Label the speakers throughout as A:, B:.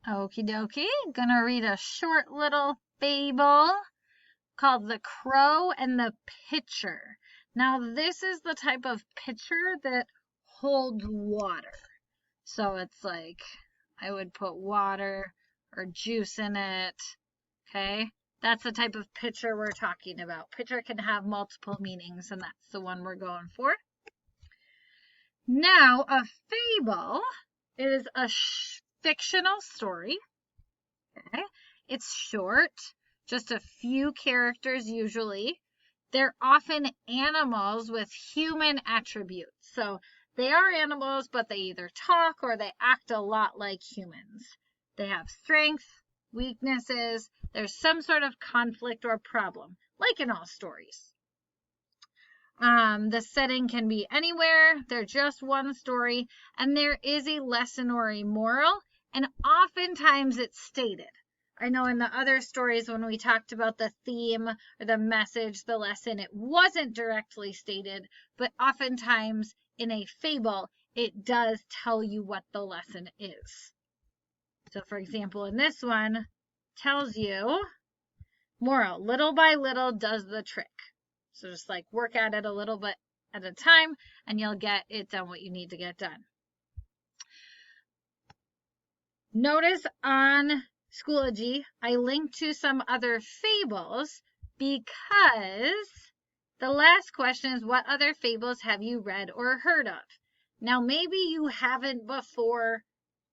A: Okie dokie. Gonna read a short little fable called The Crow and the Pitcher. Now, this is the type of pitcher that holds water. So it's like I would put water or juice in it. Okay? That's the type of pitcher we're talking about. Pitcher can have multiple meanings, and that's the one we're going for. Now, a fable is a fictional story. Okay? It's short, just a few characters usually. They're often animals with human attributes. So they are animals, but they either talk or they act a lot like humans. They have strengths, weaknesses. There's some sort of conflict or problem, like in all stories. The setting can be anywhere. They're just one story, and there is a lesson or a moral, and oftentimes it's stated. I know in the other stories when we talked about the theme or the message, the lesson, it wasn't directly stated, but oftentimes in a fable, it does tell you what the lesson is. So for example, in this one, tells you, moral, little by little does the trick. So just like work at it a little bit at a time and you'll get it done what you need to get done. Notice on Schoology, I linked to some other fables because the last question is, what other fables have you read or heard of? Now, maybe you haven't before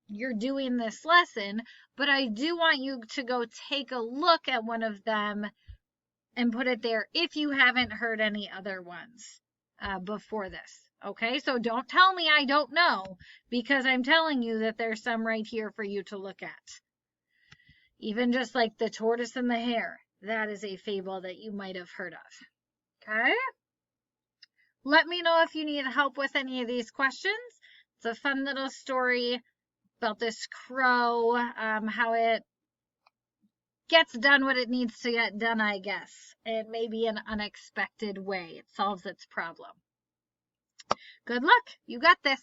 A: you're doing this lesson, but I do want you to go take a look at one of them and put it there if you haven't heard any other ones before this. Okay, so don't tell me I don't know, because I'm telling you that there's some right here for you to look at. Even just like the tortoise and the hare, that is a fable that you might have heard of. Okay? Let me know if you need help with any of these questions. It's a fun little story about this crow, how it gets done what it needs to get done, I guess. It may be an unexpected way. It solves its problem. Good luck. You got this.